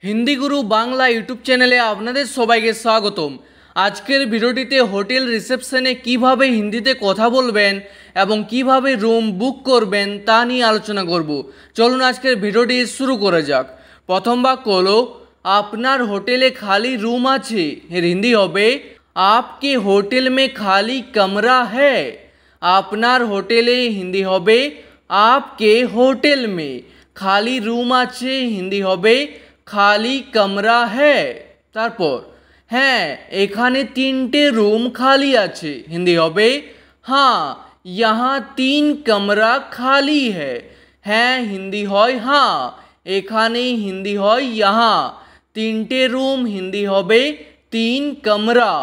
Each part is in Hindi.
हिंदी गुरु बांगला यूट्यूब चैनेले आपनादेर सबाइके स्वागतम। आजकेर भिडियोटिते होटेल रिसेपशने किभाबे हिंदीते कथा बोलबेन एबं किभाबे रूम बुक करबेन ता निये आलोचना करब। चलुन आजकेर भिडियोटी शुरू करा जाक। प्रथम वाक्य हलो आपनार होटेले खाली रूम आछे। एर हिंदी होबे आपके होटेल में खाली कमरा है। आपनार होटेले हिंदी होबे आपके होटेल में खाली रूम आछे। हिंदी होबे खाली कमरा है। तारपर हाँ एखाने तीनटे रूम खाली आछे। हिंदी होबे हाँ यहाँ तीन कमरा खाली है। हाँ हिंदी होय हाँ एखाने हिंदी होय यहाँ तीनटे रूम। हिंदी होबे तीन कमरा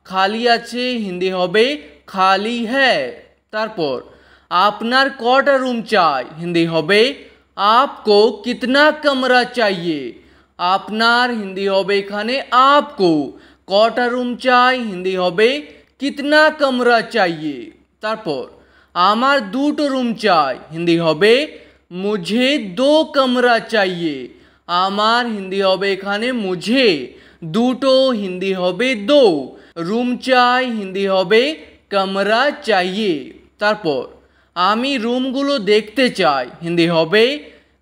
खाली आछे। हिंदी होबे खाली है। तारपर आपनार कटा रूम चाই। हिंदी होबे आपको कितना कमरा चाहिए। आपनार हिंदी होबे एखाने आपको कटा रूम चाই। हिंदी होबे कितना कमरा चाहिए। तारपर आमार दुटो रूम चाই। हिंदी होबे मुझे दो कमरा चाहिए। आमार हिंदी होबे एखाने मुझे दुटो। हिंदी होबे दो रूम चाই। हिंदी होबे कमरा चाहिए। तारपर आमी रूमगुलो देखते चाই। हिंदी होबे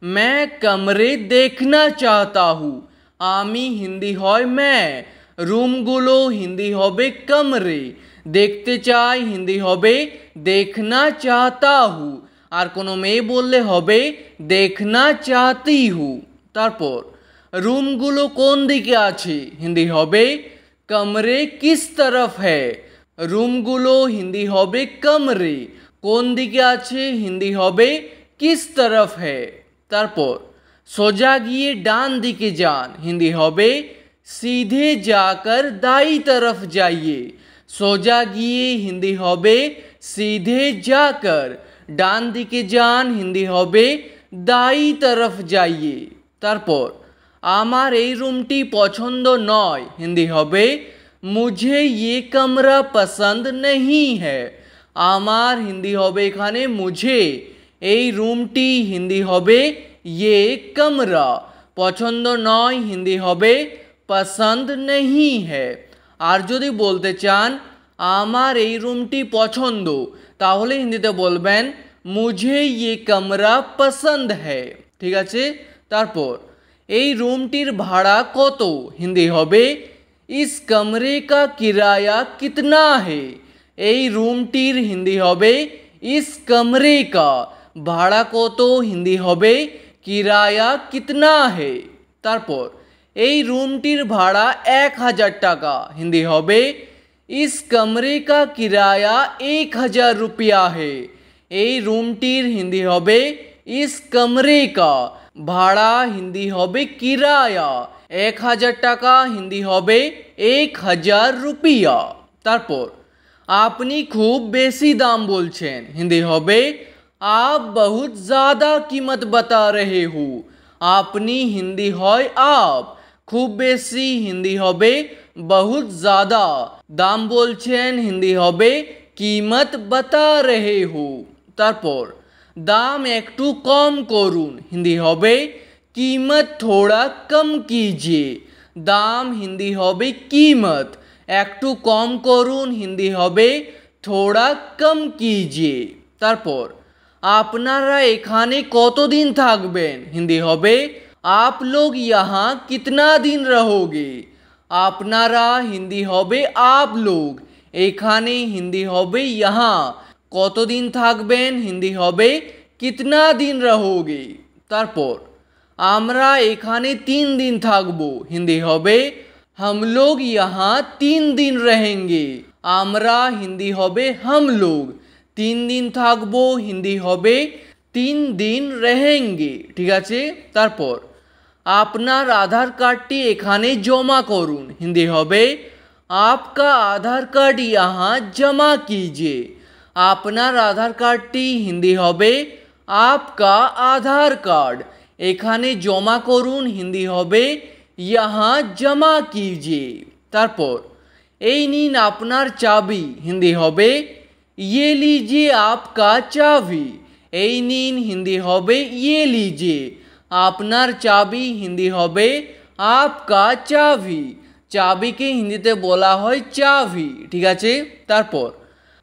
मैं कमरे देखना चाहता हूँ। आमी हिंदी होय मैं रूमगुलो। हिंदी होबे कमरे देखते चाই। हिंदी होबे देखना चाहता हूँ। और कोनो मेये बोलले होबे देखना चाहती हूँ। तारपर रूमगुलो कोन दिके आछे। हिंदी होबे कमरे किस तरफ है। रूमगुलो हिंदी होबे कमरे कोन दिके आछे। हिंदी होबे किस तरफ है। तारपर सोजा गिये डान दिके जान। हिंदी होबे सीधे जाकर दाई तरफ जाइए। सोजा गिये हिंदी होबे सीधे जाकर डान दिके जान। हिंदी होबे दाई तरफ जाइए। तारपर आमार एई रूमटी पछंद नय। हिंदी होबे मुझे ये कमरा पसंद नहीं है। आमार हिंदी होबे एखाने मुझे एई रूमटी। हिंदी होबे ये कमरा पछंद नय। हिंदी होबे पसंद नहीं है। और यदि बोलते चान आमार एई रूमटी पछंद ताहले हिंदीते बोलबेन मुझे ये कमरा पसंद है। ठीक आछे। तारपर एई रूमटिर भाड़ा कत। हिंदी होबे इस कमरे का किराया कितना है। एई रूमटिर हिंदी होबे इस कमरे का भाड़ा कत। हिंदी होबे किराया कितना है। तारपर एई रूमटिर भाड़ा 1000 टाका। हिंदी होबे इस कमरे का किराया 1000 रुपया है। एई रूमटिर हिंदी होबे इस कमरे का भाड़ा। हिंदी होबे किराया 1000 टाका। हिंदी होबे 1000 रुपया। तारपर आपनी खूब बेशी दाम बोलछेन। हिंदी होबे आप बहुत ज़्यादा कीमत बता रहे हो। आपनी हिंदी होय आप खूब बेशी। हिंदी होबे बहुत ज़्यादा दाम बोलछेन। हिंदी होबे कीमत बता रहे हो। तारपर दाम एकटू कम करुन। हिंदी होबे कीमत थोड़ा कम कीजिए। दाम हिंदी होबे कीमत एकटू कम करुन। हिंदी होबे थोड़ा कम कीजिए। तारपर आपनारा एखाने कतदिन थाकबेन। हिंदी होबे आप लोग यहाँ कितना दिन रहोगे। आपनारा हिंदी होबे आप लोग एखाने। हिंदी होबे यहाँ कतदिन थाकबेन। हिंदी होबे कितना दिन रहोगे। तारपर आमरा एखाने 3 दिन थाकबो। हिंदी होबे हम लोग यहाँ 3 दिन रहेंगे। आमरा हिंदी होबे हम लोग 3 दिन थाकबो। हिंदी होबे 3 दिन रहेंगे। ठीक आछे। तारपर आपनार आधार कार्डटी एखाने जमा करुन। हिंदी होबे आपका आधार कार्ड यहाँ जमा कीजिए। आपनार आधार कार्डटी हिंदी होबे आपका आधार कार्ड एखाने जमा करुन। हिंदी होबे यहाँ जमा कीजिए। तारपर एई निन आपनार चाबी। हिंदी होबे ये लीजिए आपका चाबी। एई नीन हिंदी होबे ये लीजिए आपनार चाबी। हिंदी होबे आपका चाबी, চাবিকে হিন্দিতে বলা হয় চাবি। ঠিক আছে, তারপর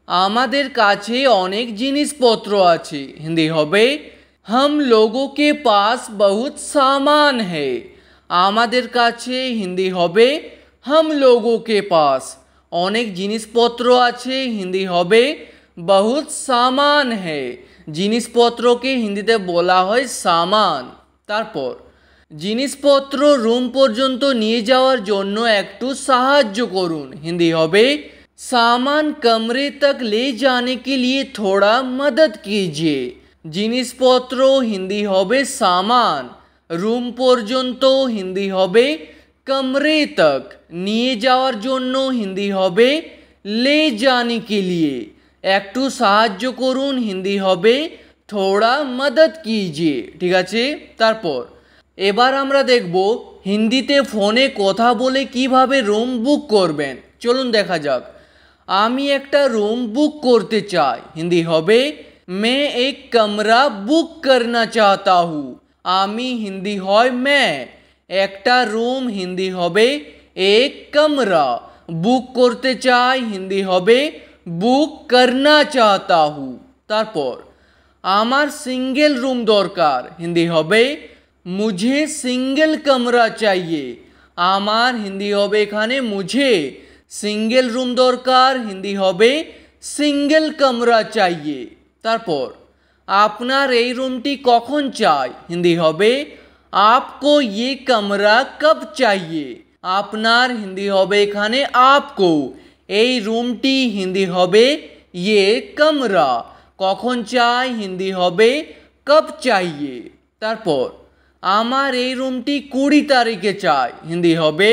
আমাদের কাছে অনেক জিনিসপত্র আছে, হিন্দি হবে हम लोगों के पास बहुत सामान है। আমাদের কাছে হিন্দি হবে हम लोगों के पास অনেক জিনিসপত্র আছে, হিন্দি হবে बहुत सामान है। জিনিসপত্রকে হিন্দিতে বলা হয় সামান। তারপর জিনিসপত্র রুম পর্যন্ত নিয়ে যাওয়ার জন্য একটু সাহায্য করুন, হিন্দি হবে सामान कमरे तक ले जाने के लिए थोड़ा मदद कीजिए। জিনিসপত্র হিন্দি হবে সামান, রুম পর্যন্ত হিন্দি হবে कमरे तक, নিয়ে যাওয়ার জন্য হিন্দি হবে ले जाने के लिए, একটু সাহায্য করুন হিন্দি হবে थोड़ा मदद कीजिए। ঠিক আছে, তারপর এবার আমরা দেখব হিন্দিতে ফোনে কথা বলে কিভাবে রুম বুক করবেন। চলুন দেখা যাক। আমি একটা রুম বুক করতে চাই, হিন্দি হবে मैं एक कमरा बुक करना चाहता हूँ। আমি হিন্দি হয় मैं, একটা রুম হিন্দি হবে एक कमरा, বুক করতে চাই হিন্দি হবে বুক करना चाहता हूँ। তারপর আমার সিঙ্গেল রুম দরকার, হিন্দি হবে मुझे सिंगल कमरा चाहिए। আমার হিন্দি হবে এখানে मुझे, সিঙ্গেল রুম দরকার হিন্দি হবে সিঙ্গেল कमरा चाहिए। তারপর আপনার এই রুমটি কখন চাই, হিন্দি হবে आपको ये कमरा कब चाहिए। আপনার হিন্দি হবে এখানে आपको, এই রুমটি হিন্দি হবে ये कमरा, কখন চাই হিন্দি হবে कब चाहिए। তারপর আমার এই রুমটি 20 তারিখে চাই, হিন্দি হবে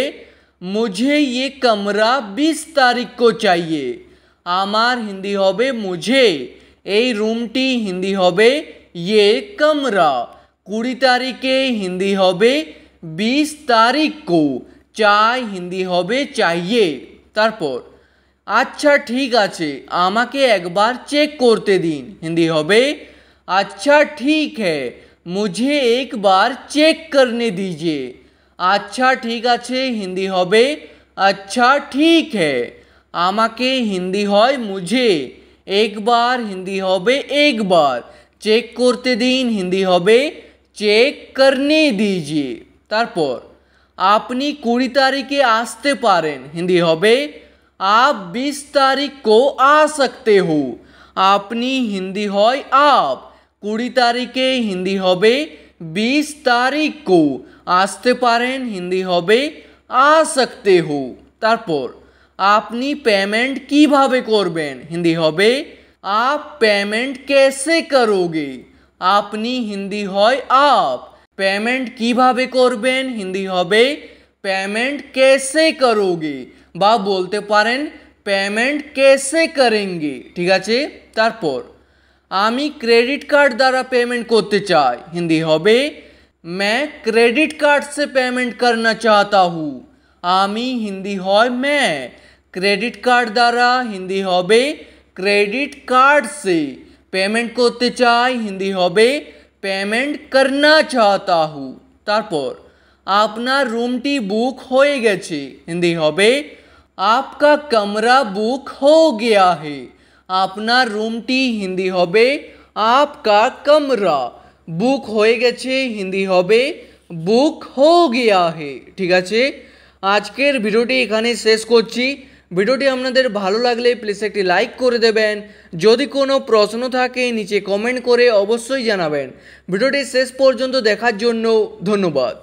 मुझे ये कमरा 20 तारीख को चाहिए। আমার হিন্দি হবে मुझे, এই রুমটি হিন্দি হবে ये कमरा, 20 তারিখে হিন্দি হবে 20 তারিখ को, চাই হিন্দি হবে चाहिए। তারপর আচ্ছা ঠিক আছে আমাকে একবার চেক করতে দিন, হিন্দি হবে अच्छा ठीक है मुझे एक बार चेक करने दीजिए। আচ্ছা ঠিক আছে হিন্দি হবে अच्छा ठीक है, আমাকে হিন্দি হয় मुझे, একবার হিন্দি হবে एक बार, চেক করতে দিন হিন্দি হবে চেক करने दीजिए। তারপর আপনি 20 তারিখে আসতে পারেন, হিন্দি হবে आप 20 तारीख को आ सकते हो। আপনি হিন্দি হয় आप, 20 তারিখে হিন্দি হবে 20 তারিখ को, আসতে পারেন হিন্দি হবে आ सकते हो। তারপর আপনি পেমেন্ট কিভাবে করবেন, হিন্দি হবে आप पेमेंट कैसे करोगे। আপনি হিন্দি হয় आप, পেমেন্ট কিভাবে করবেন হিন্দি হবে पेमेंट कैसे करोगे, বা বলতে পারেন পেমেন্ট कैसे करेंगे। ঠিক আছে, তারপর আমি ক্রেডিট কার্ড দ্বারা পেমেন্ট করতে চাই, হিন্দি হবে मैं क्रेडिट कार्ड से पेमेंट करना चाहता हूँ। আমি হিন্দি হয় मैं, ক্রেডিট কার্ড দ্বারা হিন্দি হবে ক্রেডিট কার্ড से, পেমেন্ট করতে চাই হিন্দি হবে পেমেন্ট करना चाहता हूँ। তারপর আপনার রুমটি বুক হয়ে গেছে, হিন্দি হবে आपका कमरा बुक हो गया है। আপনার রুমটি হিন্দি হবে आपका कमरा, বুক হয়ে গেছে হিন্দি হবে বুক हो गया है। ঠিক আছে, আজকের ভিডিওটি এখানে শেষ করছি। ভিডিওটি আপনাদের ভালো লাগলে প্লিজ একটি লাইক করে দেবেন। যদি কোনো প্রশ্ন থাকে নিচে কমেন্ট করে অবশ্যই জানাবেন। ভিডিওটি শেষ পর্যন্ত দেখার জন্য ধন্যবাদ।